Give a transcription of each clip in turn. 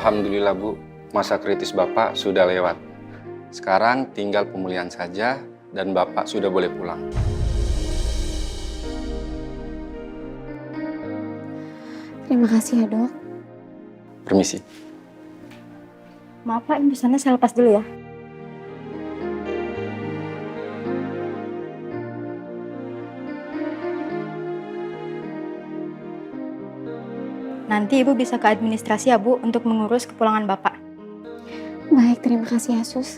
Alhamdulillah Bu, masa kritis Bapak sudah lewat. Sekarang tinggal pemulihan saja dan Bapak sudah boleh pulang. Terima kasih ya dok. Permisi. Maaf Pak, ini pesannya saya lepas dulu ya. Nanti Ibu bisa ke administrasi ya Bu untuk mengurus kepulangan Bapak. Baik, terima kasih ya sus.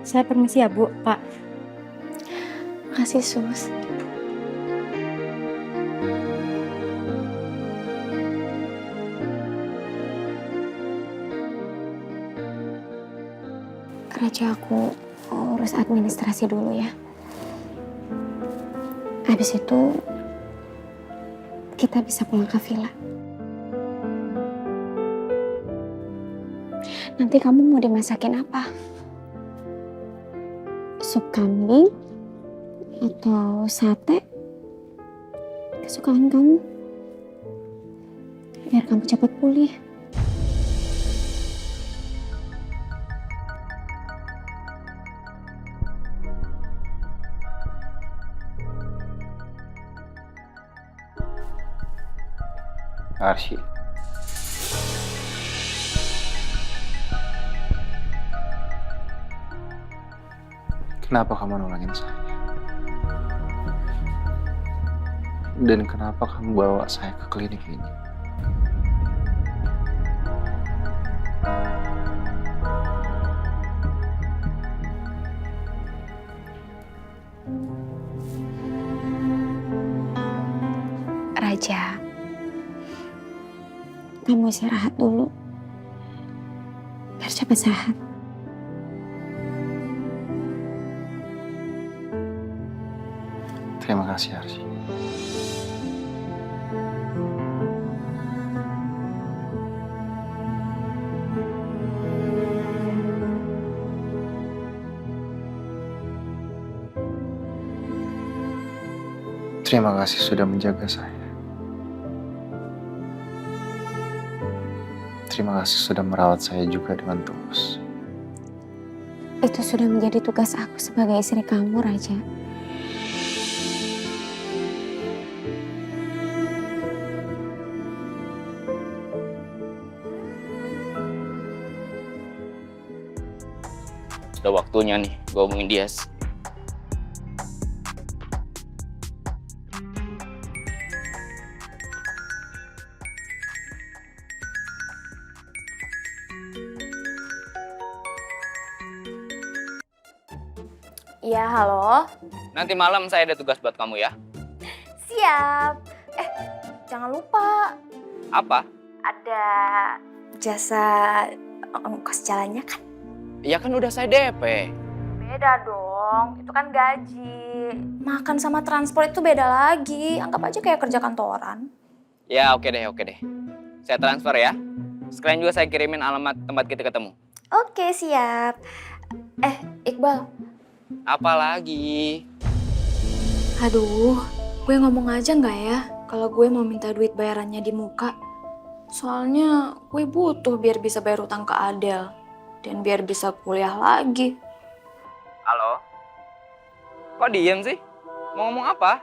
Saya permisi ya Bu, Pak. Makasih sus. Raja, aku urus administrasi dulu ya. Habis itu kita bisa pulang ke villa. Nanti kamu mau dimasakin apa? Sup kambing atau sate? Kesukaan kamu. Biar kamu cepat pulih. Arsy. Kenapa kamu nolongin saya? Dan kenapa kamu bawa saya ke klinik ini? Raja, kamu istirahat dulu. Biar cepat sehat. Terima kasih, Arsy. Terima kasih sudah menjaga saya. Terima kasih sudah merawat saya juga dengan tulus. Itu sudah menjadi tugas aku sebagai istri kamu, Raja. Udah waktunya nih gue omongin dia. Iya, halo. Nanti malam saya ada tugas buat kamu ya. Siap. Jangan lupa. Apa? Ada jasa ongkos jalannya kan? Ya kan udah saya DP. Beda dong, itu kan gaji. Makan sama transport itu beda lagi. Anggap aja kayak kerja kantoran. Ya oke deh. Saya transfer ya. Sekalian juga saya kirimin alamat tempat kita ketemu. Oke, siap. Iqbal. Apa lagi? Aduh, gue ngomong aja nggak ya kalau gue mau minta duit bayarannya di muka. Soalnya gue butuh biar bisa bayar utang ke Adel. Dan biar bisa kuliah lagi. Halo? Kok diem sih? Mau ngomong apa?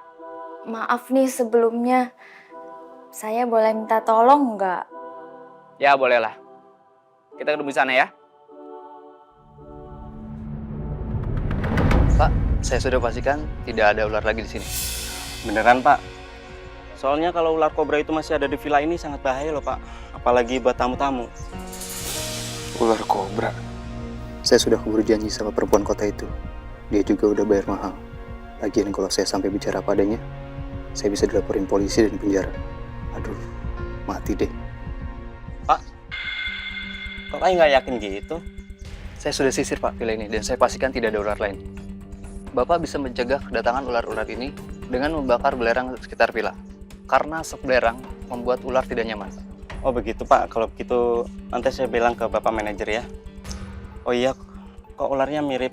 Maaf nih sebelumnya. Saya boleh minta tolong nggak? Ya bolehlah. Kita ketemu di sana ya. Pak, saya sudah pastikan tidak ada ular lagi di sini. Beneran Pak? Soalnya kalau ular kobra itu masih ada di villa ini sangat bahaya loh Pak. Apalagi buat tamu-tamu. Ular kobra. Saya sudah keburu janji sama perempuan kota itu. Dia juga udah bayar mahal. Lagian kalau saya sampai bicara padanya, saya bisa dilaporin polisi dan penjara. Aduh, mati deh. Pak, kok kayak nggak yakin gitu? Saya sudah sisir Pak villa ini dan saya pastikan tidak ada ular lain. Bapak bisa mencegah kedatangan ular-ular ini dengan membakar belerang sekitar villa. Karena asap belerang membuat ular tidak nyaman. Oh begitu Pak, kalau begitu nanti saya bilang ke Bapak manajer ya. Oh iya, kok ularnya mirip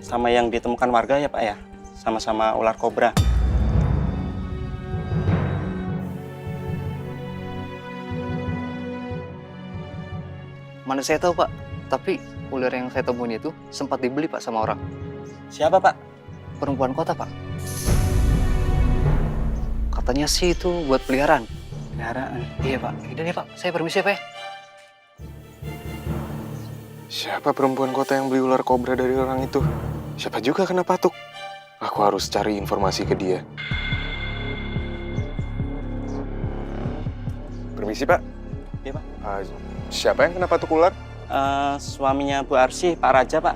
sama yang ditemukan warga ya Pak ya? Sama-sama ular kobra. Mana saya tahu Pak, tapi ular yang saya temuin itu sempat dibeli Pak sama orang. Siapa Pak? Perempuan kota Pak. Katanya sih itu buat peliharaan. Peliharaan. Iya Pak, ini nih Pak, saya permisi Pak ya. Siapa perempuan kota yang beli ular kobra dari orang itu? Siapa juga kena patuk? Aku harus cari informasi ke dia. Permisi Pak. Iya Pak. Siapa yang kena patuk ular? Suaminya Bu Arsy, Pak Raja Pak.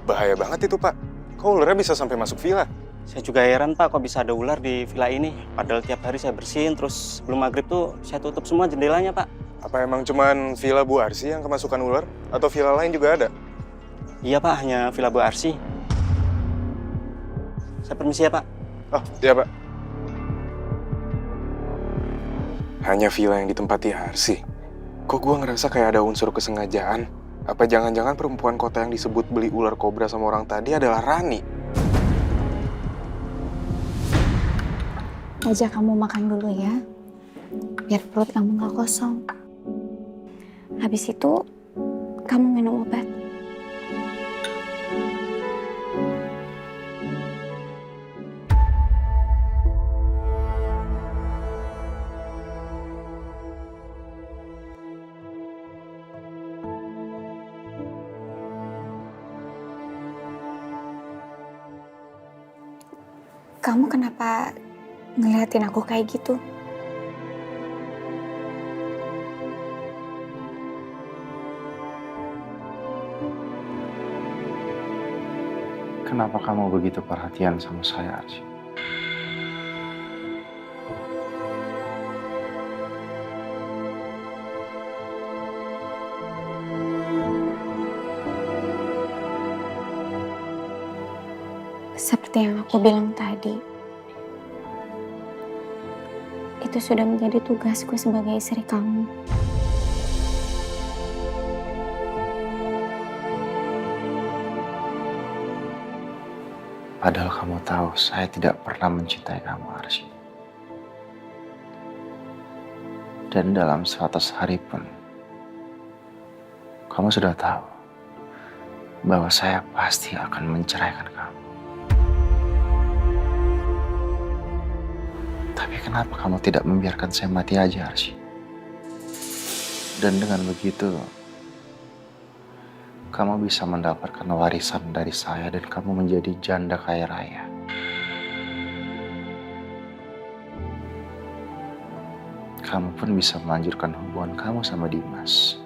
Bahaya banget itu Pak. Kok ularnya bisa sampai masuk villa? Saya juga heran Pak, kok bisa ada ular di villa ini. Padahal tiap hari saya bersihin, terus sebelum maghrib tuh saya tutup semua jendelanya Pak. Apa emang cuman villa Bu Arsy yang kemasukan ular? Atau villa lain juga ada? Iya Pak, hanya villa Bu Arsy. Saya permisi ya Pak. Oh, iya Pak. Hanya villa yang ditempati Arsy. Kok gua ngerasa kayak ada unsur kesengajaan? Apa jangan-jangan perempuan kota yang disebut beli ular kobra sama orang tadi adalah Rani? Raja, kamu makan dulu ya. Biar perut kamu gak kosong. Habis itu, kamu minum obat. Kamu kenapa ngeliatin aku kayak gitu? Kenapa kamu begitu perhatian sama saya, Arsy? Seperti yang aku bilang tadi, itu sudah menjadi tugasku sebagai istri kamu. Padahal kamu tahu saya tidak pernah mencintai kamu, Arsy. Dan dalam 100 hari pun, kamu sudah tahu bahwa saya pasti akan menceraikan kamu. Tapi kenapa kamu tidak membiarkan saya mati aja, Arsy? Dan dengan begitu, kamu bisa mendapatkan warisan dari saya dan kamu menjadi janda kaya raya. Kamu pun bisa melanjutkan hubungan kamu sama Dimas.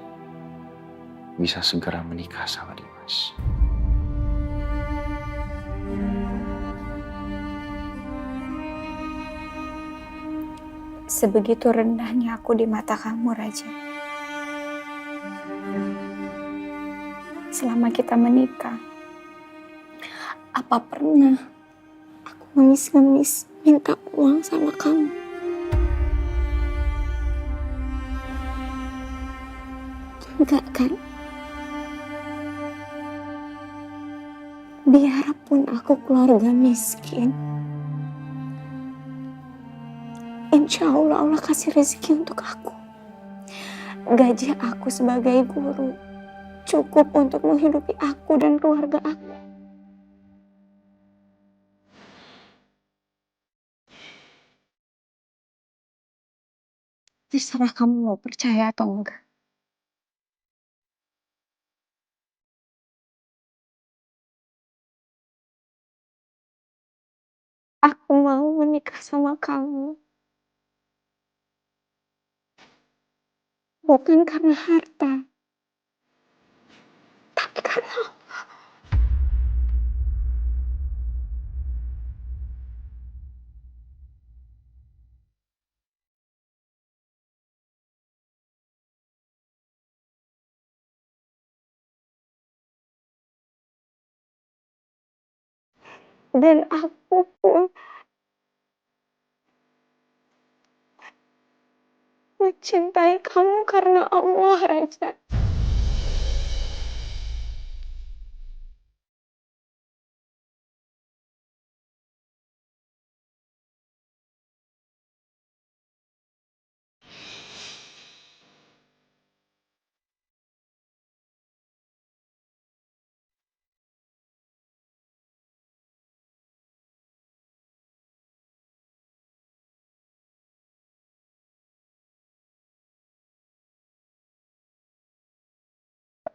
Bisa segera menikah sama Dimas. Sebegitu rendahnya aku di mata kamu, Raja. Selama kita menikah, apa pernah aku ngemis-ngemis minta uang sama kamu? Enggak kan? Biarpun aku keluarga miskin, insya Allah Allah kasih rezeki untuk aku. Gaji aku sebagai guru cukup untuk menghidupi aku dan keluarga aku. Terserah kamu mau percaya atau enggak. Aku mau menikah sama kamu. Bukan karena harta, tapi karena dan aku pun mencintai kamu karena Allah, Raja.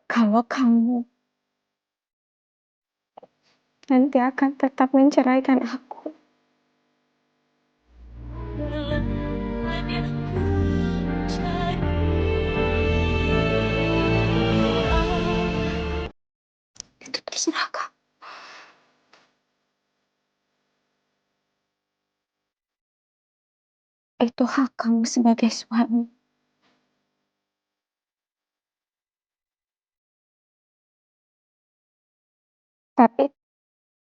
Kalau kamu nanti akan tetap menceraikan aku, itu terserah kamu. Itu hak kamu sebagai suami. Tapi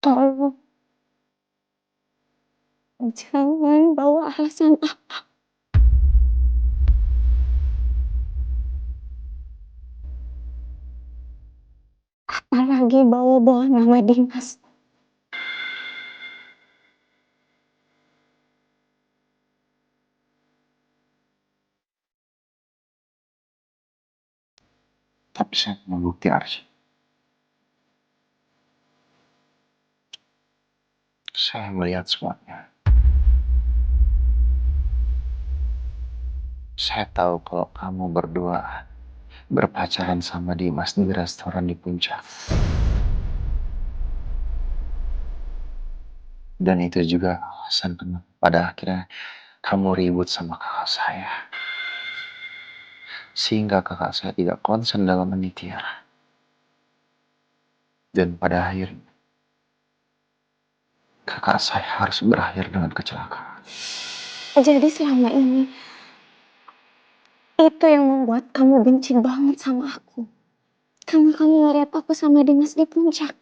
tolong jangan bawa alasan apalagi bawa-bawa nama Dimas. Tapi saya punya bukti, Arsy. Saya melihat semuanya. Saya tahu kalau kamu berdua berpacaran sama Dimas di restoran di Puncak. Dan itu juga alasan kenapa pada akhirnya kamu ribut sama kakak saya. Sehingga kakak saya tidak konsen dalam menitiar. Dan pada akhirnya kakak saya harus berakhir dengan kecelakaan. Jadi selama ini itu yang membuat kamu benci banget sama aku. Karena kamu ngeliat aku sama Dimas di Puncak.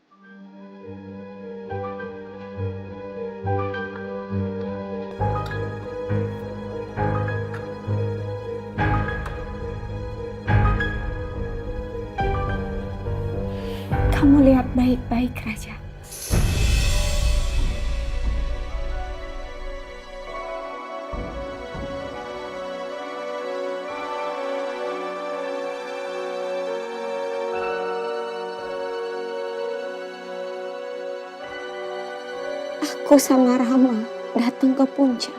Kamu lihat baik-baik, Raja. Aku sama Rama datang ke Puncak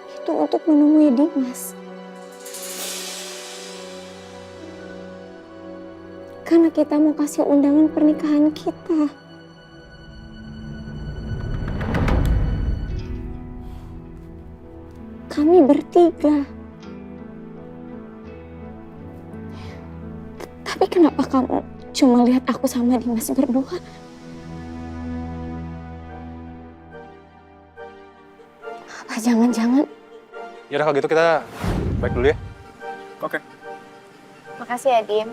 itu untuk menemui Dimas. Karena kita mau kasih undangan pernikahan kita. Kami bertiga. Tapi kenapa kamu cuma lihat aku sama Dimas berdua? Apa jangan-jangan? Yaudah kalau gitu kita balik dulu ya. Oke. Makasih ya, Dim.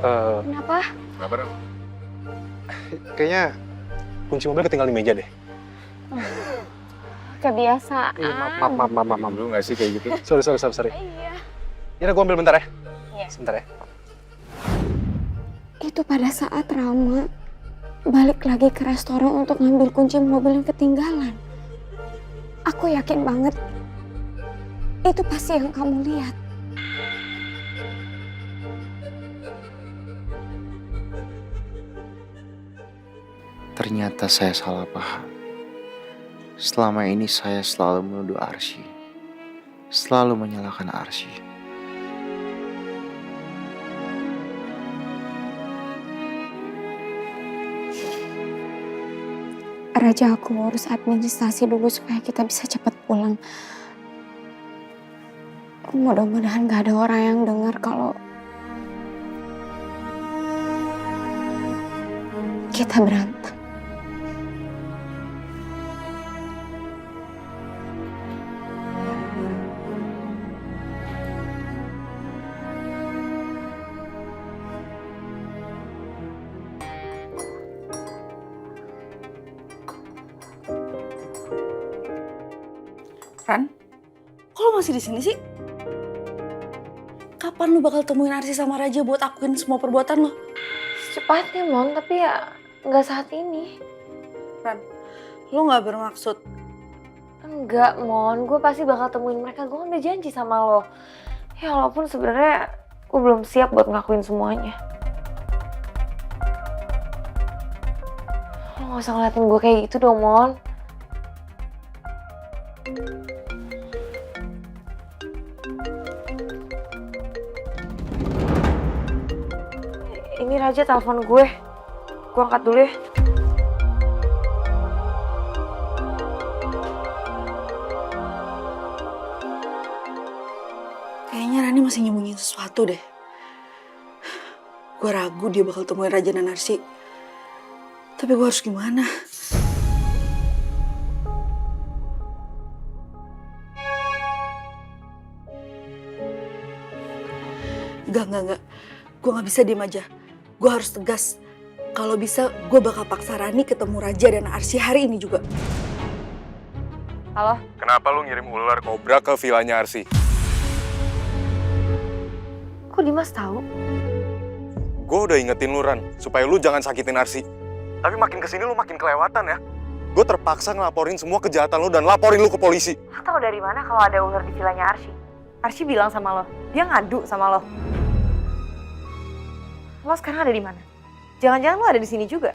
Kenapa? Kenapa dong? Kayaknya kunci mobil ketinggalan di meja deh. Kebiasaan. Maaf dulu nggak sih kayak gitu? Sorry. Iya. Yaudah gue ambil bentar ya. Iya. Sebentar ya. Itu pada saat Rama balik lagi ke restoran untuk ngambil kunci mobil yang ketinggalan. Aku yakin banget itu pasti yang kamu lihat. Ternyata saya salah paham. Selama ini saya selalu menuduh Arsy. Selalu menyalahkan Arsy. Raja, aku urus administrasi dulu supaya kita bisa cepat pulang. Mudah-mudahan gak ada orang yang dengar kalau kita berantem. Ran, kok lo masih di sini sih? Kapan lu bakal temuin Arsi sama Raja buat akuin semua perbuatan lo? Secepatnya, Mon, tapi ya nggak saat ini. Ran, lo nggak bermaksud. Enggak, Mon. Gue pasti bakal temuin mereka. Gue kan udah janji sama lo. Ya walaupun sebenarnya gue belum siap buat ngakuin semuanya. Lo gak usah ngeliatin gue kayak gitu dong, Mon. Ini Raja telepon gue. Gue angkat dulu ya. Kayaknya Rani masih nyembunyiin sesuatu deh. Gue ragu dia bakal temuin Raja dan Arsi. Tapi gue harus gimana? Enggak. Gue gak bisa diem aja. Gue harus tegas. Kalau bisa, gue bakal paksa Rani ketemu Raja dan Arsi hari ini juga. Halo? Kenapa lu ngirim ular kobra ke vilanya Arsi? Kok Dimas tahu? Gue udah ingetin lu, Ran, supaya lu jangan sakitin Arsi. Tapi makin kesini lu makin kelewatan ya. Gue terpaksa ngelaporin semua kejahatan lu dan laporin lu ke polisi. Lo tau dari mana kalau ada ular di vilanya Arsi? Arsi bilang sama lo, dia ngadu sama lo. Lo sekarang ada di mana? Jangan-jangan lo ada di sini juga?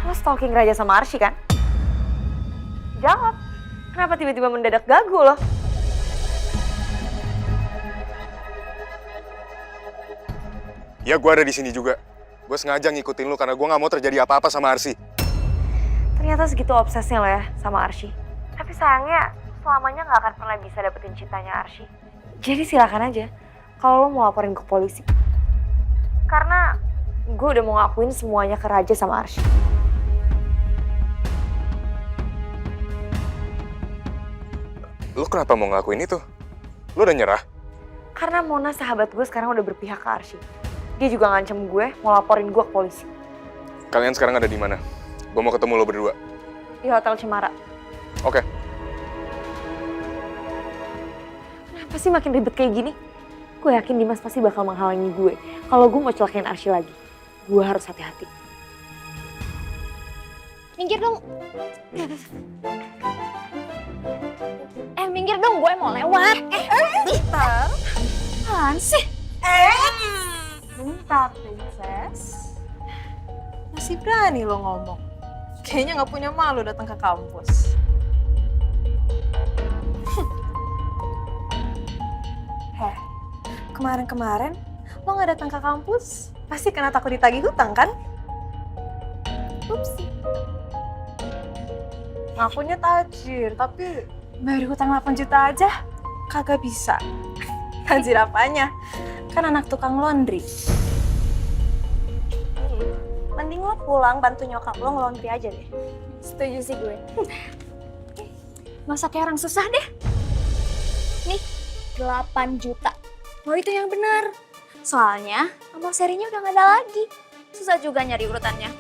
Lo stalking Raja sama Arsi kan? Jawab. Kenapa tiba-tiba mendadak gagu lo? Ya gue ada di sini juga. Gue sengaja ngikutin lu karena gue gak mau terjadi apa-apa sama Arsi. Ternyata segitu obsesnya lo ya sama Arsi. Tapi sayangnya selamanya gak akan pernah bisa dapetin cintanya Arsi. Jadi silakan aja kalau lo mau laporin ke polisi. Karena gue udah mau ngakuin semuanya ke Raja sama Arsi. Lu kenapa mau ngelakuin itu? Lu udah nyerah? Karena Mona sahabat gue sekarang udah berpihak ke Arsi. Dia juga ngancem gue mau laporin gue ke polisi. Kalian sekarang ada di mana? Gue mau ketemu lo berdua. Di Hotel Cemara. Oke. Kenapa sih makin ribet kayak gini? Gue yakin Dimas pasti bakal menghalangi gue. Kalau gue mau celakain Arsi lagi. Gue harus hati-hati. Minggir dong. Minggir dong, gue mau lewat. Bentar. Apaan sih? Bentar, Princess. Masih berani lo ngomong. Kayaknya gak punya malu datang ke kampus. Kemarin-kemarin lo gak datang ke kampus, pasti karena takut ditagih hutang kan? Upsi. Ngakunya tajir, tapi bayar hutang 8 juta aja kagak bisa. Tajir apanya? Kan anak tukang laundry. Mending lo pulang bantu nyokap lo nge-laundry aja deh. Setuju sih gue. Gak usah kayak orang susah deh. Nih, 8 juta. Mau itu yang benar. Soalnya nomor serinya udah gak ada lagi. Susah juga nyari urutannya.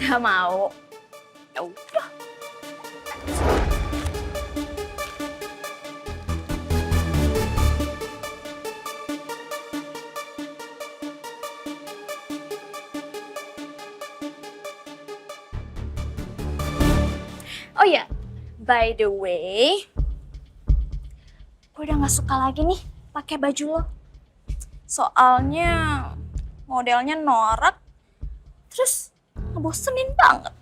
Gak mau. Ya udah. Oh ya, by the way, gue udah gak suka lagi nih pakai baju lo. Soalnya modelnya norak, terus ngebosenin banget.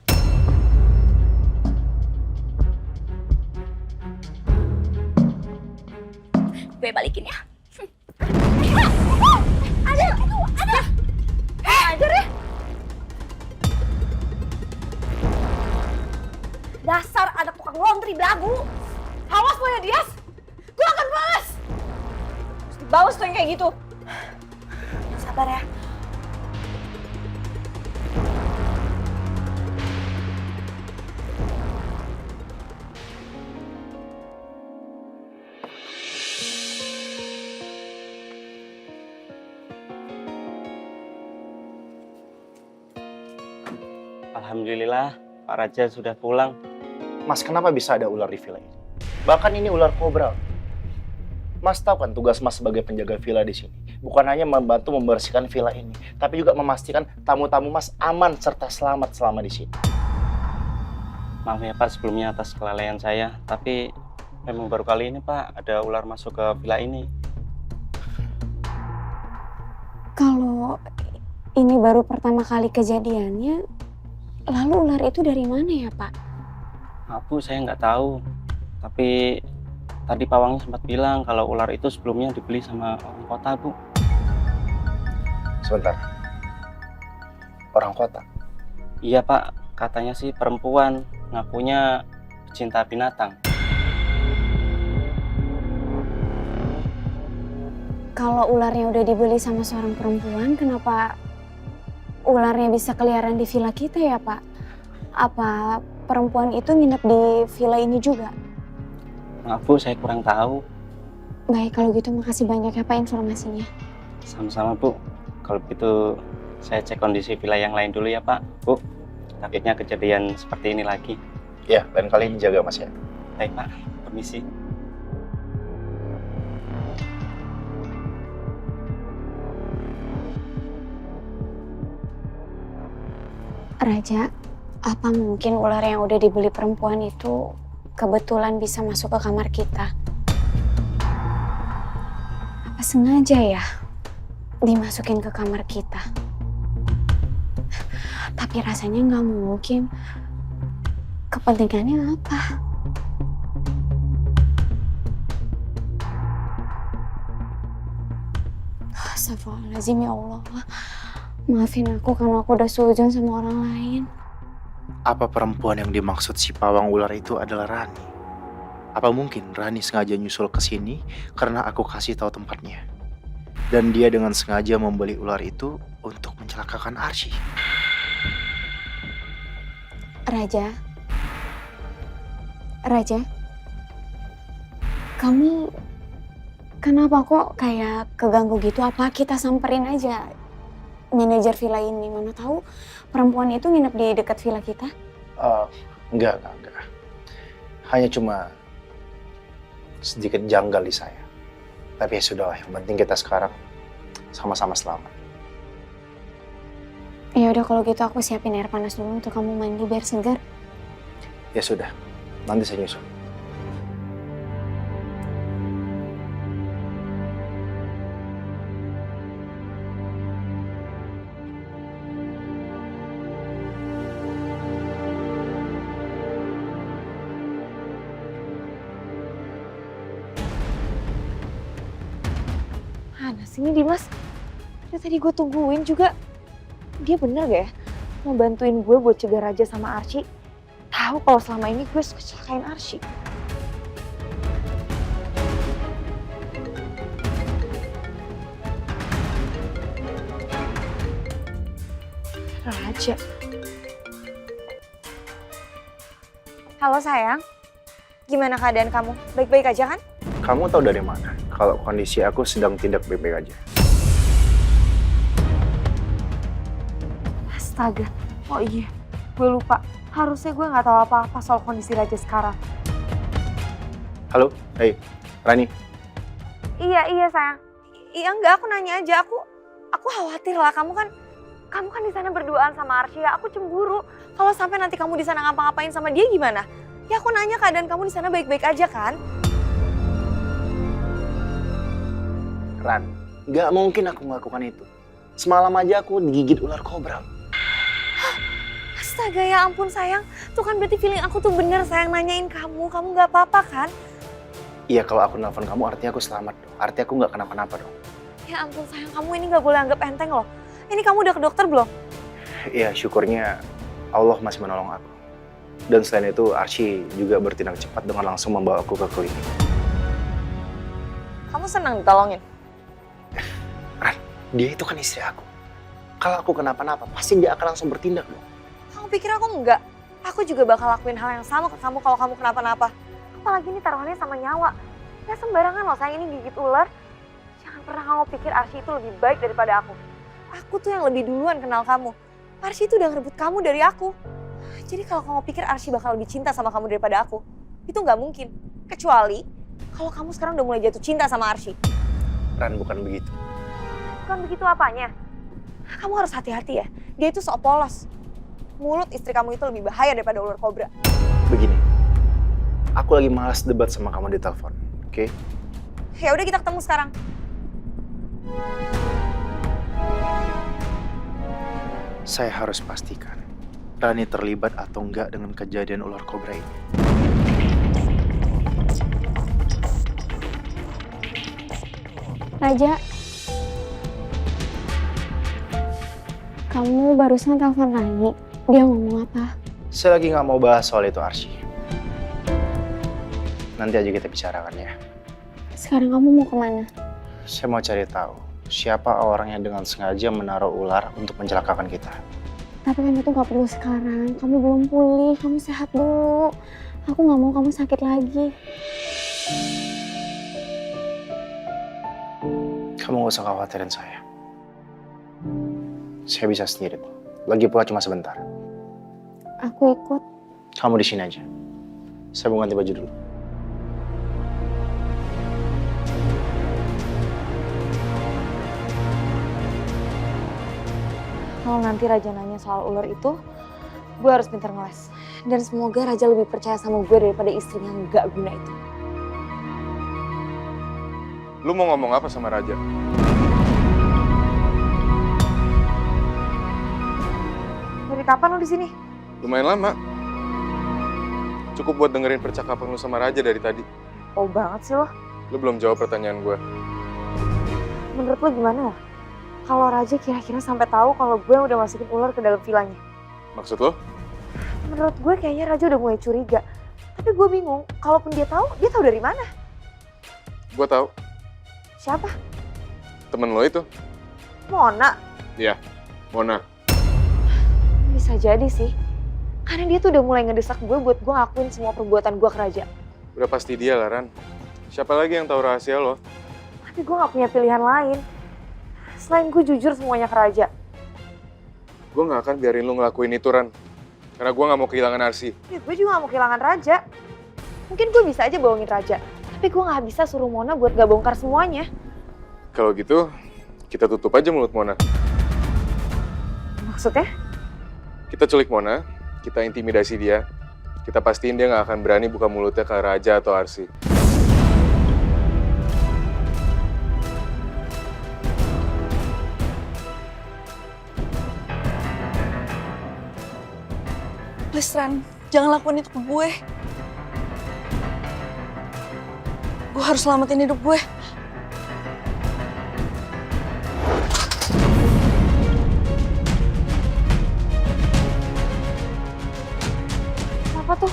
Gue balikin ya. Ada. Ajar ya. Dasar anak tukang laundry belagu. Awas lo ya, Dias. Gue akan balas. Terus dibalas tuh yang kayak gitu. Sabar ya. Alhamdulillah, Pak Raja sudah pulang. Mas, kenapa bisa ada ular di villa ini? Bahkan ini ular kobra. Mas tahu kan tugas Mas sebagai penjaga villa di sini? Bukan hanya membantu membersihkan villa ini, tapi juga memastikan tamu-tamu Mas aman serta selamat selama di sini. Maaf ya Pak sebelumnya atas kelalaian saya, tapi memang baru kali ini Pak ada ular masuk ke villa ini. Kalau ini baru pertama kali kejadiannya, lalu ular itu dari mana ya, Pak? Maaf Bu, saya nggak tahu. Tapi tadi pawangnya sempat bilang kalau ular itu sebelumnya dibeli sama orang kota, Bu. Sebentar. Orang kota? Iya Pak, katanya sih perempuan, ngakunya pecinta binatang. Kalau ularnya udah dibeli sama seorang perempuan, kenapa ularnya bisa keliaran di villa kita ya, Pak? Apa perempuan itu nginep di villa ini juga? Maaf Bu, saya kurang tahu. Baik, kalau gitu makasih banyak ya, Pak, informasinya. Sama-sama Bu. Kalau begitu saya cek kondisi villa yang lain dulu ya Pak. Bu, takutnya kejadian seperti ini lagi. Ya, lain kali dijaga Mas ya. Baik Pak, permisi. Raja, apa mungkin ular yang udah dibeli perempuan itu kebetulan bisa masuk ke kamar kita? Apa sengaja ya dimasukin ke kamar kita? Tapi rasanya nggak mungkin. Kepentingannya apa? Astagfirullahaladzim, ya Allah. Maafin aku karena aku udah sujon sama orang lain. Apa perempuan yang dimaksud si pawang ular itu adalah Rani? Apa mungkin Rani sengaja nyusul ke sini karena aku kasih tahu tempatnya? Dan dia dengan sengaja membeli ular itu untuk mencelakakan Arsy. Raja, kamu kenapa kok kayak keganggu gitu? Apa kita samperin aja manajer villa ini? Mana tahu perempuan itu nginep di dekat villa kita? Enggak. Hanya cuma sedikit janggal di saya. Tapi ya sudah, yang penting kita sekarang sama-sama selamat. Ya udah, kalau gitu aku siapin air panas dulu untuk kamu mandi biar segar. Ya sudah, nanti saya nyusul. Mana sih ini Dimas? Dari tadi gue tungguin juga. Dia bener gak ya mau bantuin gue buat cegah Raja sama Arsy? Tahu kalau selama ini gue suka celakain Arsy. Raja. Halo sayang, gimana keadaan kamu? Baik-baik aja kan? Kamu tahu dari mana kalau kondisi aku sedang tidak baik-baik aja? Astaga, oh iya, gue lupa. Harusnya gue nggak tahu apa-apa soal kondisi Raja sekarang. Halo, hey, Rani. Iya sayang. Iya enggak, aku nanya aja. Aku khawatir lah. Kamu kan di sana berduaan sama Arsy. Aku cemburu. Kalau sampai nanti kamu di sana ngapa-ngapain sama dia gimana? Ya aku nanya keadaan kamu di sana baik-baik aja kan? Ran, nggak mungkin aku melakukan itu. Semalam aja aku digigit ular kobra. Astaga, ya ampun sayang. Tuh kan berarti feeling aku tuh bener sayang nanyain kamu. Kamu nggak apa-apa kan? Iya, kalau aku nelfon kamu artinya aku selamat dong. Artinya aku nggak kenapa-napa dong. Ya ampun sayang, kamu ini nggak boleh anggap enteng loh. Ini kamu udah ke dokter belum? Iya, syukurnya Allah masih menolong aku. Dan selain itu, Arsy juga bertindak cepat dengan langsung membawa aku ke klinik. Kamu senang ditolongin? Ran, dia itu kan istri aku. Kalau aku kenapa-napa, pasti dia akan langsung bertindak dong. Kamu pikir aku enggak? Aku juga bakal lakuin hal yang sama ke kamu kalau kamu kenapa-napa. Apalagi ini taruhannya sama nyawa. Gak sembarangan loh sayang, ini gigit ular. Jangan pernah kamu pikir Arsy itu lebih baik daripada aku. Aku tuh yang lebih duluan kenal kamu. Arsy itu udah ngerebut kamu dari aku. Jadi kalau kamu pikir Arsy bakal lebih cinta sama kamu daripada aku, itu nggak mungkin. Kecuali kalau kamu sekarang udah mulai jatuh cinta sama Arsy. Ran, bukan begitu. Bukan begitu apanya? Kamu harus hati-hati ya. Dia itu sok polos. Mulut istri kamu itu lebih bahaya daripada ular kobra. Begini, aku lagi malas debat sama kamu di telepon, oke? Ya udah kita ketemu sekarang. Saya harus pastikan Rani terlibat atau enggak dengan kejadian ular kobra ini. Raja, kamu barusan telepon Rani. Dia ngomong apa? Saya lagi nggak mau bahas soal itu, Arsy. Nanti aja kita bicarakan ya. Sekarang kamu mau kemana? Saya mau cari tahu siapa orang yang dengan sengaja menaruh ular untuk mencelakakan kita. Tapi kan itu gak perlu sekarang. Kamu belum pulih, kamu sehat dulu. Aku gak mau kamu sakit lagi. Kamu gak usah khawatirin saya. Saya bisa sendiri. Lagi pula cuma sebentar. Aku ikut. Kamu di sini aja. Saya mau ganti baju dulu. Kalau nanti Raja nanya soal ular itu, gue harus pintar ngeles. Dan semoga Raja lebih percaya sama gue daripada istrinya yang gak guna itu. Lu mau ngomong apa sama Raja? Dari kapan lo di sini? Lumayan lama. Cukup buat dengerin percakapan lu sama Raja dari tadi. Oh banget sih lo. Lu belum jawab pertanyaan gue. Menurut lo gimana ya? Kalau Raja kira-kira sampai tahu kalau gue udah masukin ular ke dalam vilanya. Maksud lo? Menurut gue kayaknya Raja udah mulai curiga. Tapi gue bingung, kalaupun dia tahu dari mana? Gue tahu. Siapa? Temen lo itu. Mona. Iya, Mona. Bisa jadi sih. Karena dia tuh udah mulai ngedesak gue buat gue ngakuin semua perbuatan gue ke Raja. Udah pasti dia lah, Ran. Siapa lagi yang tahu rahasia lo? Tapi gue gak punya pilihan lain. Selain gue jujur semuanya ke Raja. Gue gak akan biarin lo ngelakuin itu, Ran. Karena gue gak mau kehilangan Arsy. Ya gue juga gak mau kehilangan Raja. Mungkin gue bisa aja bohongin Raja. Tapi gue gak bisa suruh Mona buat gak bongkar semuanya. Kalau gitu, kita tutup aja mulut Mona. Maksudnya? Kita culik Mona, kita intimidasi dia. Kita pastiin dia gak akan berani buka mulutnya ke Raja atau Arsy. Please Ran, jangan lakuin itu ke gue. Gue harus selamatin hidup gue. Apa tuh?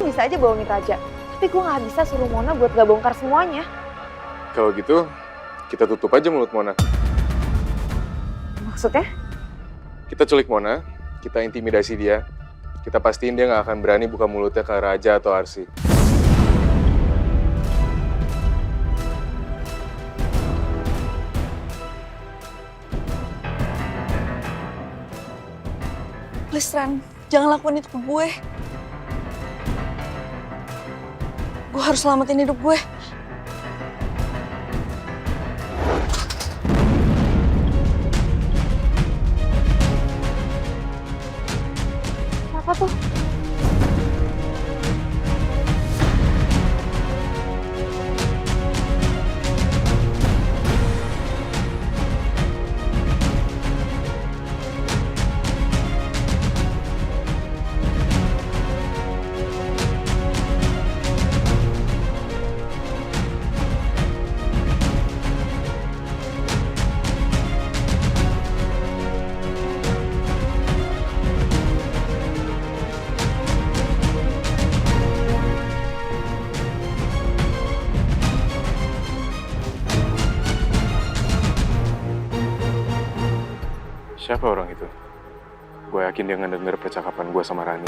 Bisa aja bohongin Raja. Tapi gue gak bisa suruh Mona buat gak bongkar semuanya. Kalau gitu, kita tutup aja mulut Mona. Maksudnya? Kita culik Mona, kita intimidasi dia. Kita pastiin dia gak akan berani buka mulutnya ke Raja atau Arsy. Please Ran, jangan lakuin itu ke gue. Gue harus selamatin hidup gue. Apa tuh? Siapa orang itu? Gue yakin dia ngedenger percakapan gue sama Rani.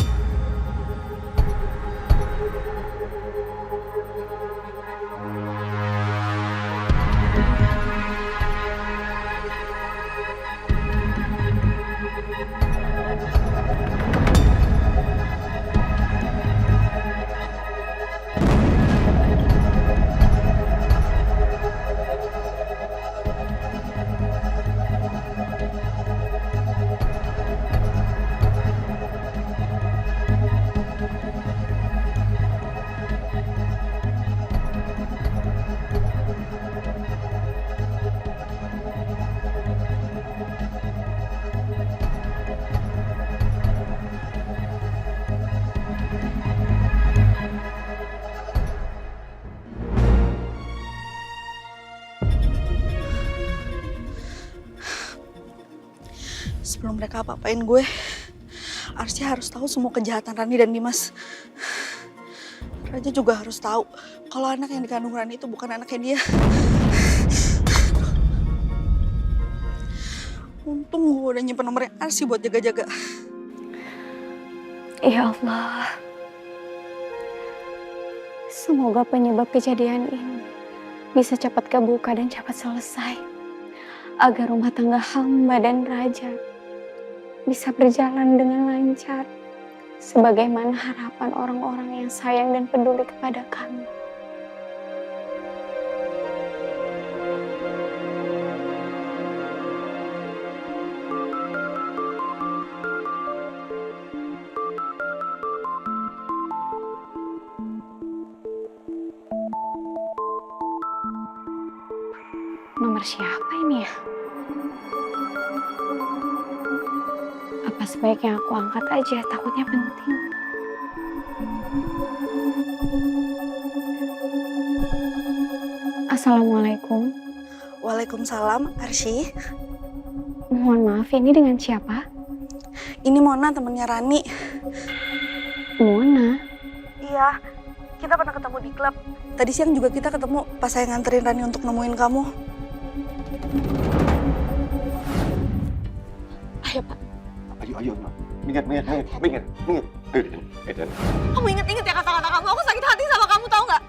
Sebelum mereka apa-apain gue, Arsy harus tahu semua kejahatan Rani dan Dimas. Raja juga harus tahu kalau anak yang dikandung Rani itu bukan anaknya dia. Untung gue udah nyimpen nomornya Arsy buat jaga-jaga. Ya Allah, semoga penyebab kejadian ini bisa cepat kebuka dan cepat selesai, agar rumah tangga hamba dan Raja bisa berjalan dengan lancar, sebagaimana harapan orang-orang yang sayang dan peduli kepada kami. Nomor siapa ini ya? Apa sebaiknya aku angkat aja, takutnya penting. Assalamualaikum. Waalaikumsalam, Arsy. Mohon maaf, ini dengan siapa? Ini Mona, temennya Rani. Mona? Iya, kita pernah ketemu di klub. Tadi siang juga kita ketemu pas saya nganterin Rani untuk nemuin kamu. Ayo, Pak. Ayo, minggir. Kamu inget-inget ya kata-kata kamu, aku sakit hati sama kamu, tahu nggak?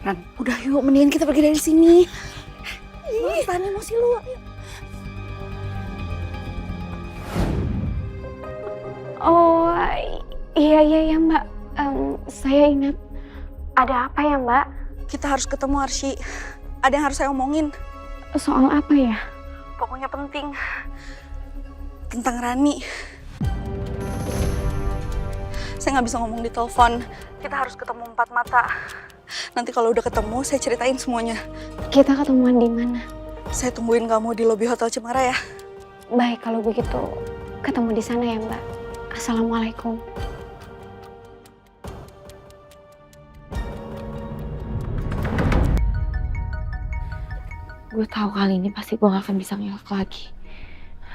Ran, udah yuk, mendingan kita pergi dari sini. Tahan emosi lu, ayo. Oh, iya Mbak. Saya ingat. Ada apa ya Mbak? Kita harus ketemu Arsy. Ada yang harus saya omongin. Soal apa ya? Pokoknya penting. Tentang Rani. Saya nggak bisa ngomong di telepon. Kita harus ketemu 4 mata. Nanti kalau udah ketemu, saya ceritain semuanya. Kita ketemuan di mana? Saya tungguin kamu di lobi Hotel Cemara ya. Baik, kalau begitu ketemu di sana ya Mbak. Assalamualaikum. Gue tahu kali ini pasti gue gak akan bisa ngelak lagi.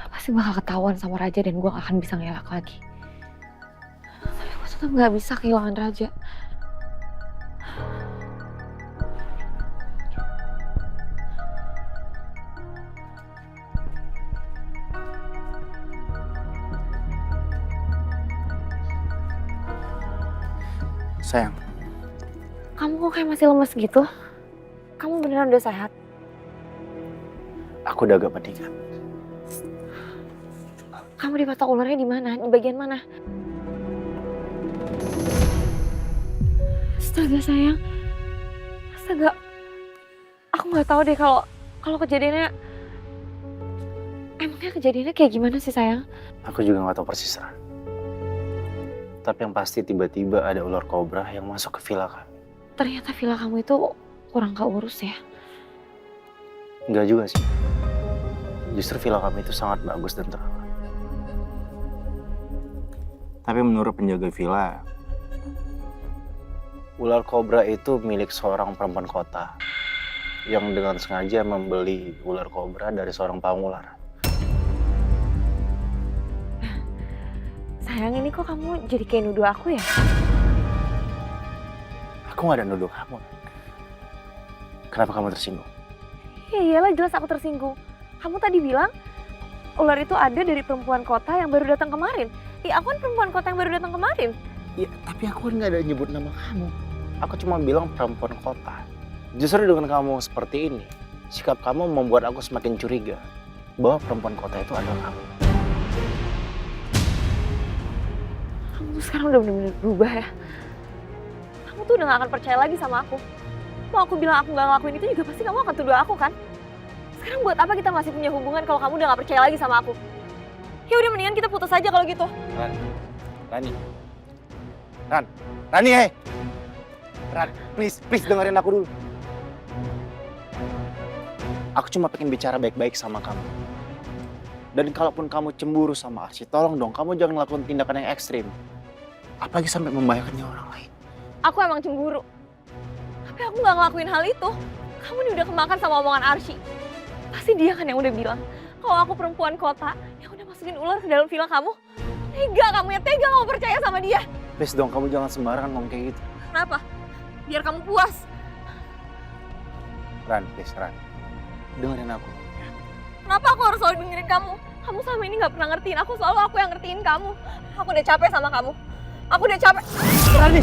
Pasti bakal ketahuan sama Raja dan gue gak akan bisa ngelak lagi. Tapi gue tetap gak bisa kehilangan Raja. Sayang, Kamu kok kayak masih lemes gitu? Kamu beneran udah sehat? aku udah agak mendingan. Kamu dipatok ularnya di mana? Di bagian mana? Astaga sayang. Astaga. Aku nggak tahu deh kalau kejadiannya. Emangnya kejadiannya kayak gimana sih sayang? Aku juga nggak tahu persis, Ran. Tapi yang pasti tiba-tiba ada ular kobra yang masuk ke villa kami. Ternyata villa kamu itu kurang keurus ya. Enggak juga sih. Justru villa kami itu sangat bagus dan terawat. Tapi menurut penjaga villa, ular kobra itu milik seorang perempuan kota yang dengan sengaja membeli ular kobra dari seorang pengular. Sayang, ini kok kamu jadi kayak nuduh aku ya? Aku nggak ada nuduh kamu. Kenapa kamu tersinggung? Ya iyalah, jelas aku tersinggung. Kamu tadi bilang ular itu ada dari perempuan kota yang baru datang kemarin. Iya, aku kan perempuan kota yang baru datang kemarin. Iya, tapi aku kan nggak ada nyebut nama kamu. Aku cuma bilang perempuan kota. Justru dengan kamu seperti ini, sikap kamu membuat aku semakin curiga bahwa perempuan kota itu adalah kamu. Kamu sekarang udah bener-bener berubah ya. Kamu tuh udah gak akan percaya lagi sama aku. Mau aku bilang aku gak ngelakuin itu juga pasti kamu akan tuduh aku kan? Sekarang buat apa kita masih punya hubungan kalau kamu udah gak percaya lagi sama aku? Ya udah, mendingan kita putus aja kalau gitu. Rani, hei! Ran, please dengerin aku dulu. Aku cuma pengen bicara baik-baik sama kamu. Dan kalaupun kamu cemburu sama Arsy, tolong dong kamu jangan lakukan tindakan yang ekstrim. Apalagi sampai membahayakan nyawa orang lain. Aku emang cemburu. Tapi aku nggak ngelakuin hal itu. Kamu nih udah kemakan sama omongan Arsy. Pasti dia kan yang udah bilang kalau aku perempuan kota yang udah masukin ular ke dalam villa kamu. Tega kamu ya, tega kamu percaya sama dia. Please dong, kamu jangan sembarangan ngomong kayak gitu. Kenapa? Biar kamu puas. Ran, please Ran. Dengerin aku. Kenapa aku harus selalu dengerin kamu? Kamu selama ini gak pernah ngertiin aku, selalu aku yang ngertiin kamu. Aku udah capek sama kamu. Aku udah capek. Rani!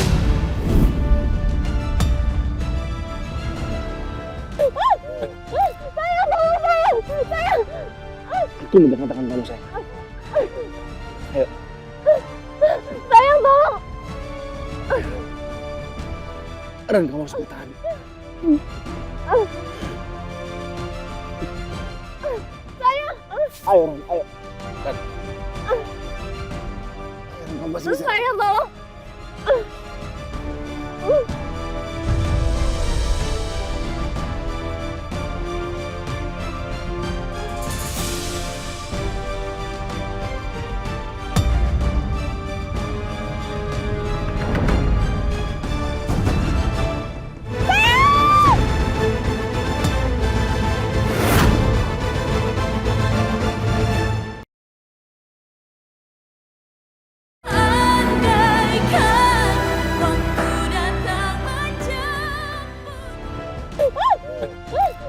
Sayang, tolong sayang! Sayang! Itu megang tangan kamu, sayang. Ayo. Sayang, tolong! Ran, kamu harus bertahan. Sayang! Ayo, Ran, ayo. Ran. Ran, kamu masih bisa. Sayang, tolong!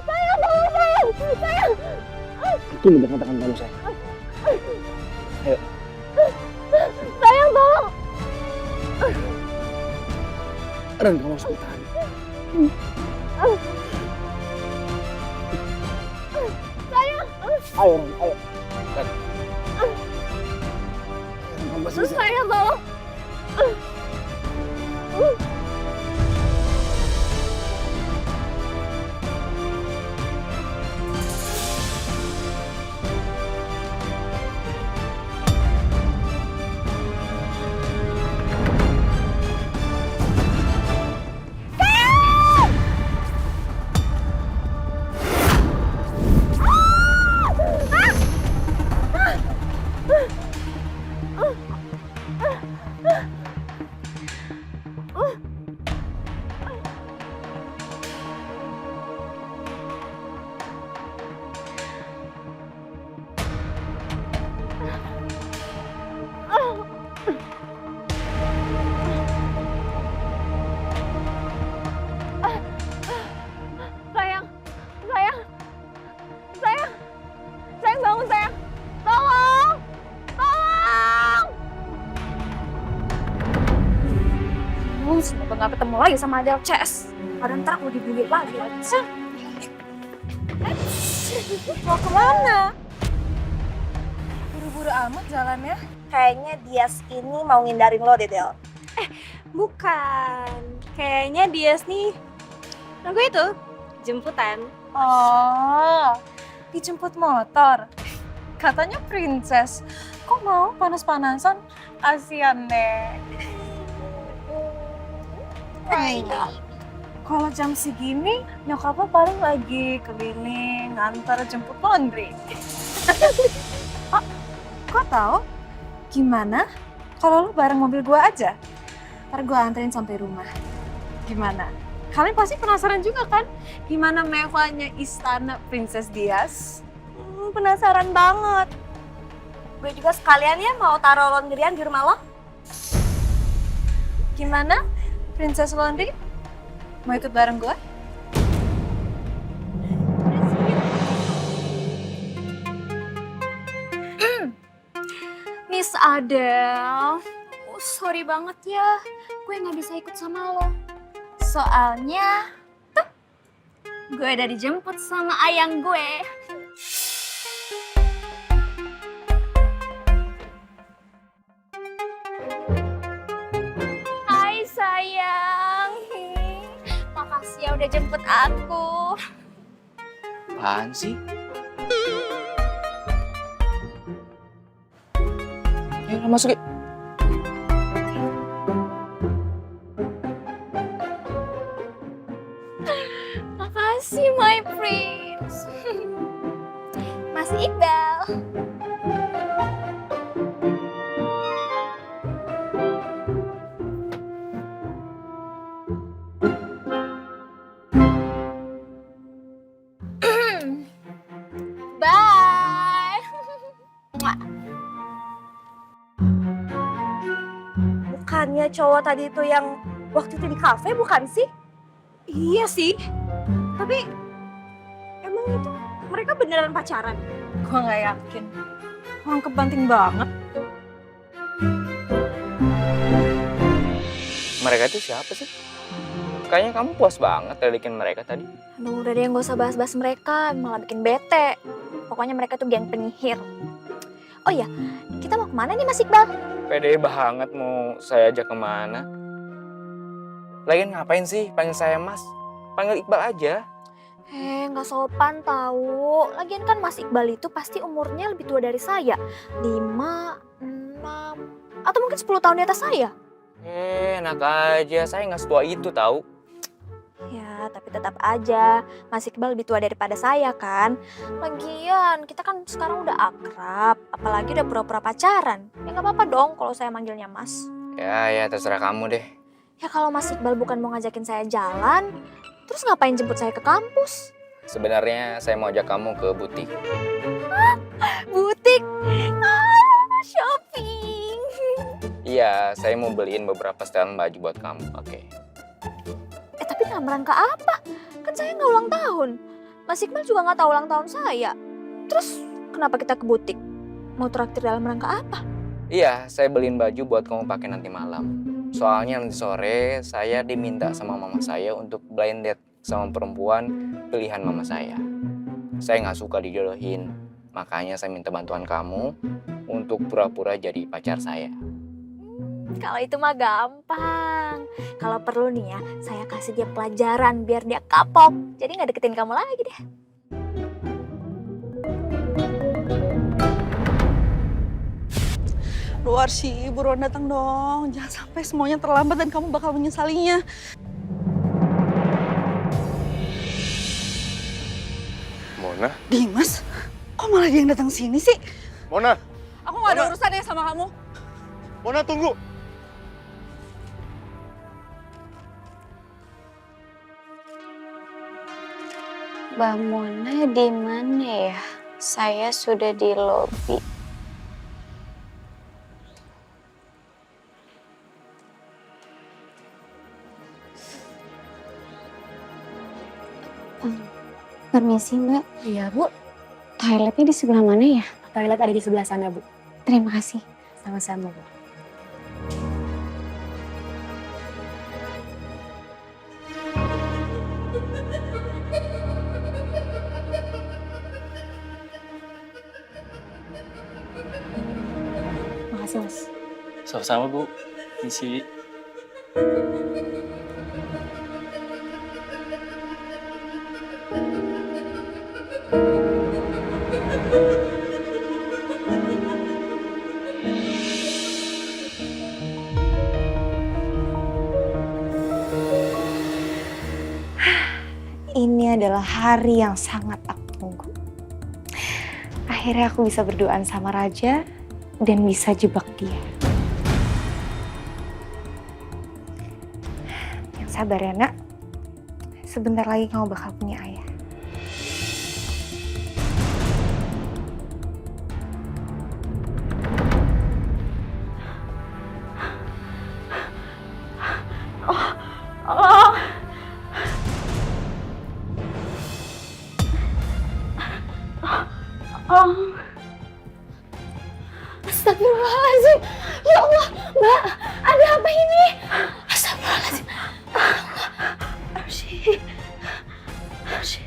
Sayang, tolong sayang! Sayang! Itu megang tangan kamu, sayang. Ayo. Sayang, tolong! Ran, kamu harus bertahan. Sayang! Ayo, Ran, ayo. Ran. Ran, kamu masih bisa. Sayang, tolong! Sayang, sayang, sayang, sayang bangun sayang, tolong, tolong. Semoga nggak ketemu lagi sama Adel CS. Padahal ntar aku dibully lagi. Mau kemana? Buru-buru amat jalannya. Kayaknya Dias ini mau ngindarin lo deh, Del. Bukan. Kayaknya Dias nih. Nunggu itu, jemputan. Oh, dijemput motor. Katanya princess. Kok mau panas-panasan? Asian deh. Kalau jam segini, nyokapnya paling lagi keliling, ngantar jemput laundry. Oh, kok tahu? Gimana kalau lu bareng mobil gua aja? Ntar gua anterin sampai rumah. Gimana? Kalian pasti penasaran juga kan? Gimana mewahnya istana Princess Dias? Penasaran banget. Gue juga sekalian ya mau taruh laundryan di rumah lo. Gimana, Princess Laundry? Mau ikut bareng gue? Miss Adele, sorry banget ya, gue nggak bisa ikut sama lo. Soalnya, gue udah dijemput sama ayang gue. Hai sayang, makasih ya udah jemput aku. Apaan sih? Yuk, masuk yuk. Makasih my prince. Mas Iqbal. sama cowok tadi itu yang waktu itu di kafe bukan sih? Iya sih. Tapi emang itu mereka beneran pacaran? Gue nggak yakin. Orang kebanting banget. Mereka itu siapa sih? Kayaknya kamu puas banget ledekin mereka tadi. Aduh, udah deh nggak usah bahas-bahas mereka, malah bikin bete. Pokoknya mereka tuh geng penyihir. Oh iya, kita mau kemana nih Mas Iqbal? Pede banget mau saya ajak kemana. Lagian ngapain sih panggil saya Mas? Panggil Iqbal aja. Nggak sopan tahu. Lagian kan Mas Iqbal itu pasti umurnya lebih tua dari saya. 5, 6, atau mungkin 10 tahun di atas saya. Enak aja, saya nggak setua itu tahu. Ya, tapi tetap aja Mas Iqbal lebih tua daripada saya kan. Lagian kita kan sekarang udah akrab, apalagi udah pura-pura pacaran. Ya nggak apa-apa dong kalau saya manggilnya Mas. Ya terserah kamu deh. Ya kalau Mas Iqbal bukan mau ngajakin saya jalan, terus ngapain jemput saya ke kampus? Sebenarnya saya mau ajak kamu ke butik. Butik? Shopping. Iya, saya mau beliin beberapa setelan baju buat kamu. Oke. Tapi dalam rangka apa? Kan saya nggak ulang tahun. Mas Iqbal juga nggak tahu ulang tahun saya. Terus kenapa kita ke butik? Mau traktir dalam rangka apa? Iya, saya beliin baju buat kamu pakai nanti malam. Soalnya nanti sore saya diminta sama mama saya untuk blind date sama perempuan pilihan mama saya. Saya nggak suka dijodohin, makanya saya minta bantuan kamu untuk pura-pura jadi pacar saya. Kalau itu mah gampang. Kalau perlu nih ya, saya kasih dia pelajaran biar dia kapok. Jadi nggak deketin kamu lagi deh. Duh Arsy, buruan datang dong. Jangan sampai semuanya terlambat dan kamu bakal menyesalinya. Mona? Dimas, kok malah dia yang datang sini sih? Mona! Aku gak ada urusan ya sama kamu. Mona, tunggu! Mbak Mona di mana ya? Saya sudah di lobi. Permisi Mbak. Iya Bu, Toiletnya di sebelah mana ya? toilet ada di sebelah sana Bu. Terima kasih. Sama-sama Bu. Makasih Mas. Sama-sama Bu. Misi. Ini adalah hari yang sangat aku tunggu. Akhirnya aku bisa berduaan sama Raja dan bisa jebak dia. Yang sabar ya nak, sebentar lagi kamu bakal punya ayah. Astagfirullahaladzim. Ya Allah, Mbak, ada apa ini? Astagfirullahaladzim. Arsy.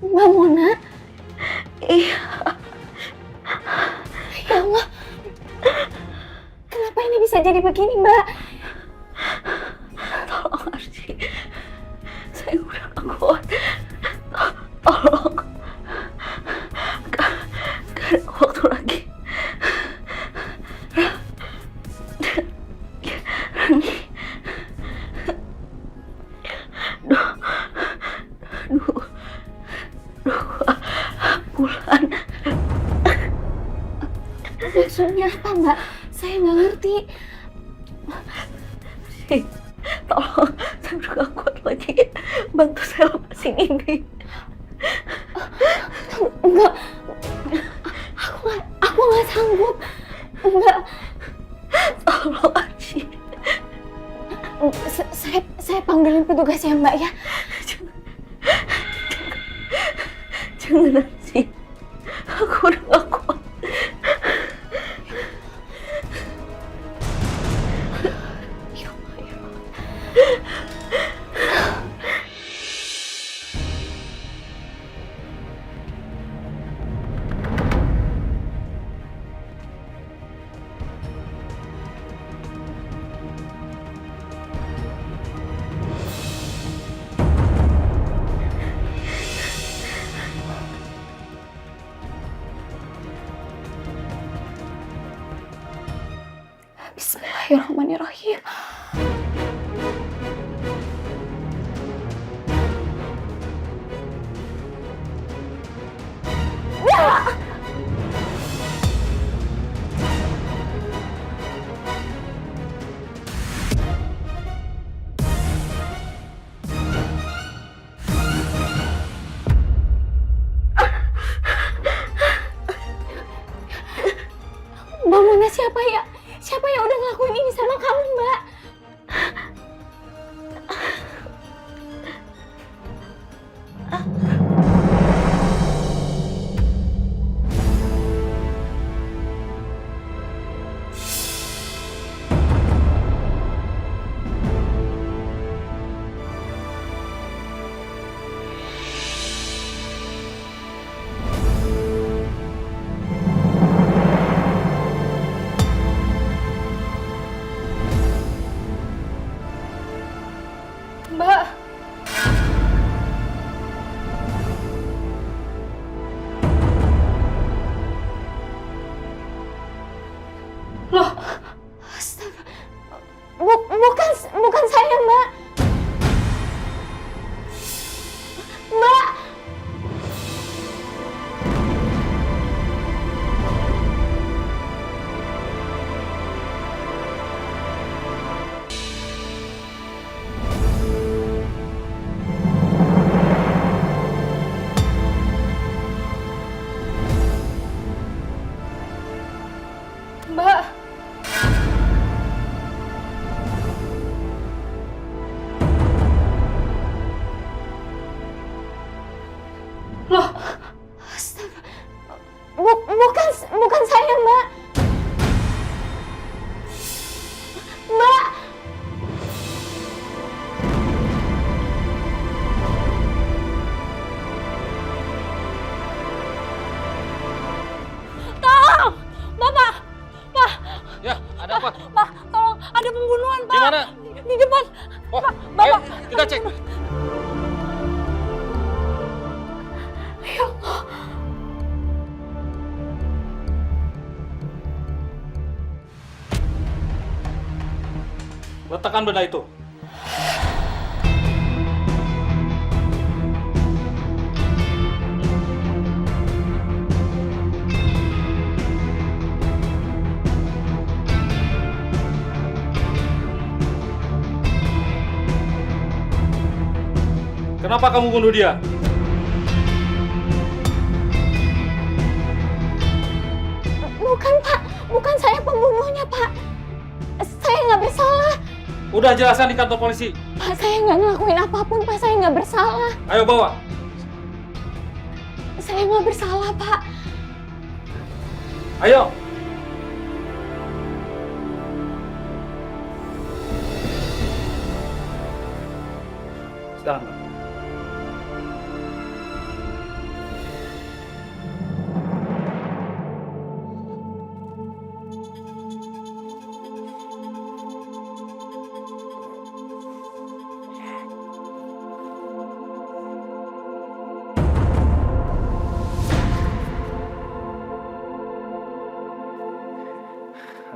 Mbak Mona? Iya. Ya Allah. Kenapa ini bisa jadi begini, Mbak? Tolong Arsy. Saya udah gak kuat. Tolong. Gak ada waktu lagi. Rani. Duh. Bulan. Maksudnya apa, Mbak? Saya nggak ngerti. Tolong, saya udah gak kuat lagi. Bantu saya lepasin ini. Enggak. Aku nggak sanggup. Enggak. Saya panggilin petugas ya Mbak ya. Jangan sih. Aku udah gak kuat. Bismillahirrahmanirrahim. Mbak Mona, siapa ya? Siapa yang udah ngelakuin ini sama kamu, Mbak? Mbak. Loh, astaga. Bukan saya, Mbak. Mbak. Mbak. Loh, astaga. Bukan saya, Mbak. Mbak. Tolong, Bapak. Pak. Ya, ada apa? Pak, tolong, ada pembunuhan, Pak. Di mana? Di depan. Oh, Pak, ayo Bapak. kita cek. Ya Allah. Letakkan benda itu. Kenapa kamu bunuh dia? Bukan, Pak. Bukan saya pembunuhnya, Pak. Saya nggak bersalah. Udah jelasan di kantor polisi. Pak, saya nggak ngelakuin apapun, Pak. Saya nggak bersalah. Ayo bawa. Saya nggak bersalah, Pak. Ayo. Silakan, Pak.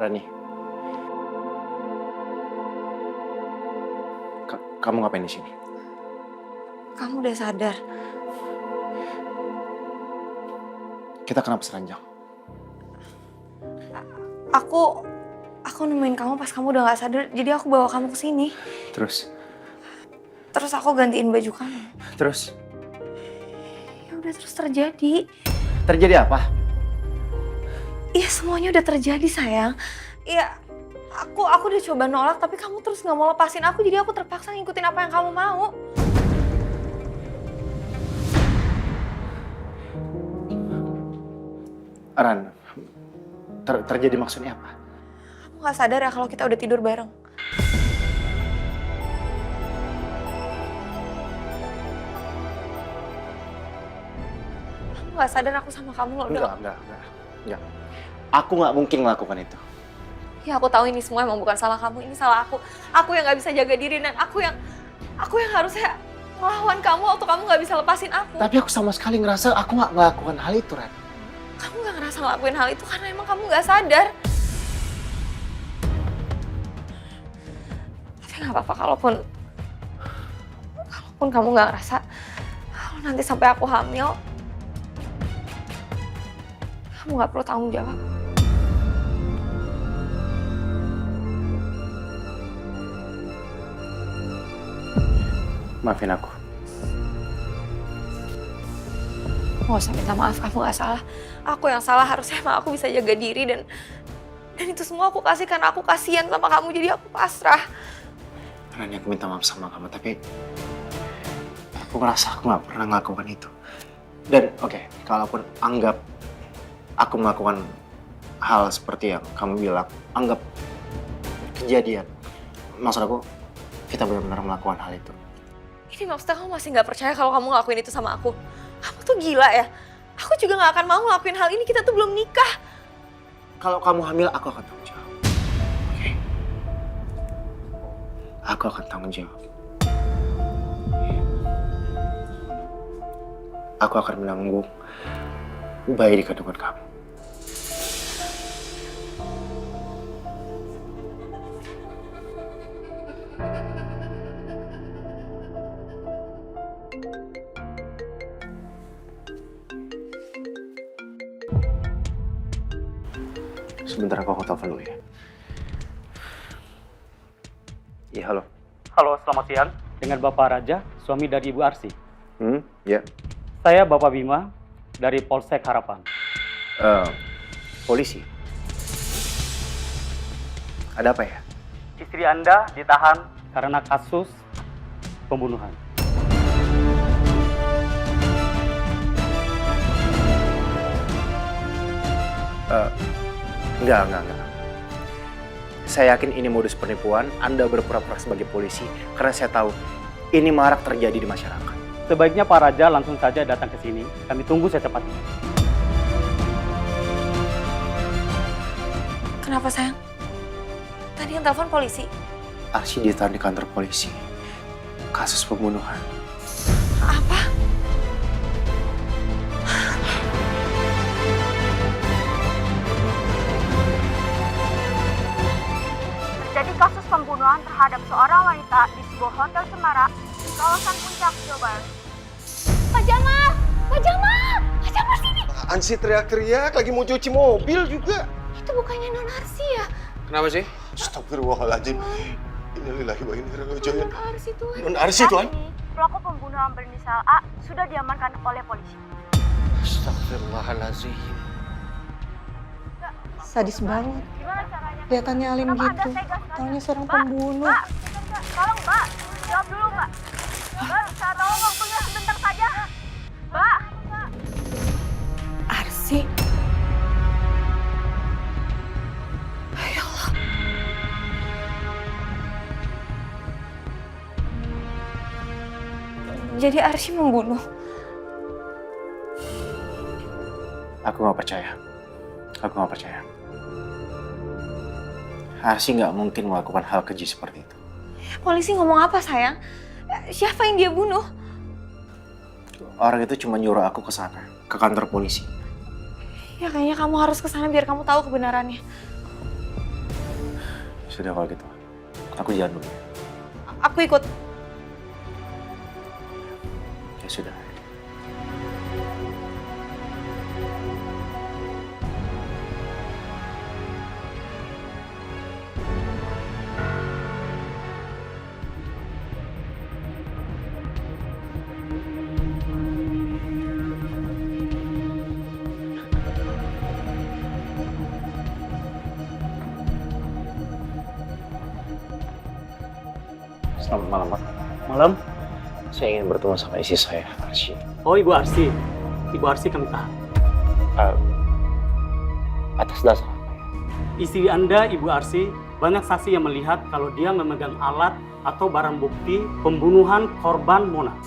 Rani. Kamu ngapain di sini? Kamu udah sadar? Kita kenapa seranjang? Aku nemuin kamu pas kamu udah gak sadar, jadi aku bawa kamu ke sini. Terus? Terus aku gantiin baju kamu. Terus? Ya udah, terus terjadi. Terjadi apa? Iya, semuanya udah terjadi, sayang. Iya, Aku udah coba nolak tapi kamu terus nggak mau lepasin aku, jadi aku terpaksa ngikutin apa yang kamu mau. Ran, terjadi maksudnya apa? Kamu nggak sadar ya kalau kita udah tidur bareng? Kamu nggak sadar aku sama kamu loh udah? Enggak. Aku nggak mungkin melakukan itu. Ya aku tahu ini semua emang bukan salah kamu, ini salah aku. Aku yang nggak bisa jaga diri dan aku yang harusnya melawan kamu waktu kamu nggak bisa lepasin aku. Tapi aku sama sekali ngerasa aku nggak melakukan hal itu, Ran. Kamu nggak ngerasa ngelakuin hal itu karena emang kamu nggak sadar. Tapi nggak apa-apa kalaupun kamu nggak ngerasa. Kalau nanti sampai aku hamil, kamu nggak perlu tanggung jawab. Maafin aku. Nggak usah minta maaf, kamu nggak salah. Aku yang salah, harusnya emang aku bisa jaga diri dan itu semua aku kasih karena aku kasihan sama kamu, jadi aku pasrah. Rani, aku minta maaf sama kamu, tapi aku ngerasa aku nggak pernah melakukan itu. Dan oke, kalaupun anggap aku melakukan hal seperti yang kamu bilang, anggap kejadian. Maksud aku, kita benar-benar melakukan hal itu. Ini maksudnya kamu masih nggak percaya kalau kamu ngelakuin itu sama aku? Kamu tuh gila ya? Aku juga nggak akan mau ngelakuin hal ini, kita tuh belum nikah. Kalau kamu hamil, aku akan tanggung jawab. Oke? Aku akan tanggung jawab. Aku akan menanggung bayi di kandungan kamu. Sebentar aku telepon dulu ya. Iya, halo. Halo, selamat siang. Dengan Bapak Raja, suami dari Ibu Arsi. Ya. Saya Bapak Bima dari Polsek Harapan. Polisi. Ada apa ya? Istri Anda ditahan karena kasus pembunuhan. Enggak. Saya yakin ini modus penipuan. Anda berpura-pura sebagai polisi karena saya tahu ini marak terjadi di masyarakat. Sebaiknya Pak Raja langsung saja datang ke sini. Kami tunggu secepatnya. Kenapa sayang? Tadi yang telepon polisi. Arsy ditahan di kantor polisi. Kasus pembunuhan. Apa? Terjadi kasus pembunuhan terhadap seorang wanita di sebuah hotel Cemara di kawasan Puncak, Jawa Barat. Pak Jamal! Pak Jamal! Pak Jamal sini! Apaan sih teriak-teriak? Lagi mau cuci mobil juga. Itu bukannya Non Arsi ya? Kenapa sih? Astagfirullahaladzim. Innalillahi wa inna ilaihi raji'un. Non Arsi Tuhan. Non Arsi, Tuhan. Saat ini, pelaku pembunuhan berinisial A sudah diamankan oleh polisi. Astagfirullahaladzim. Sadis banget. Gimana caranya? Kelihatannya alim Kenapa gitu. Anda tega sekali? Taunya seorang Mbak, pembunuh. Mbak, tolong Mbak, jawab dulu Mbak. Mbak, bisa tolong waktunya sebentar saja. Mbak. Arsi. Ya Allah. Jadi Arsy membunuh. Aku nggak percaya. Arsy nggak mungkin melakukan hal keji seperti itu. Polisi ngomong apa sayang? Siapa yang dia bunuh? Orang itu cuma nyuruh aku ke sana, ke kantor polisi. Ya kayaknya kamu harus ke sana biar kamu tahu kebenarannya. Sudah kalau gitu, aku jalan dulu. Aku ikut. Ya sudah. Selamat malam, Pak. Malam. Saya ingin bertemu sama istri saya, Arsy. Oh, Ibu Arsy. Ibu Arsy kami tahan. Atas dasar apa? Istri Anda, Ibu Arsy, banyak saksi yang melihat kalau dia memegang alat atau barang bukti pembunuhan korban Mona.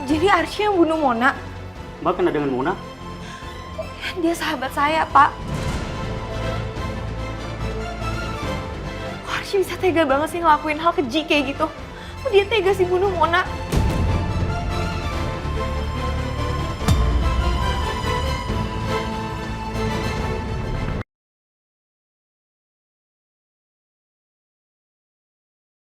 Jadi Arsy yang bunuh Mona? Mbak kenal dengan Mona? Dia sahabat saya, Pak. Kok Arsy bisa tega banget sih ngelakuin hal keji kayak gitu? Kok dia tega sih bunuh Mona?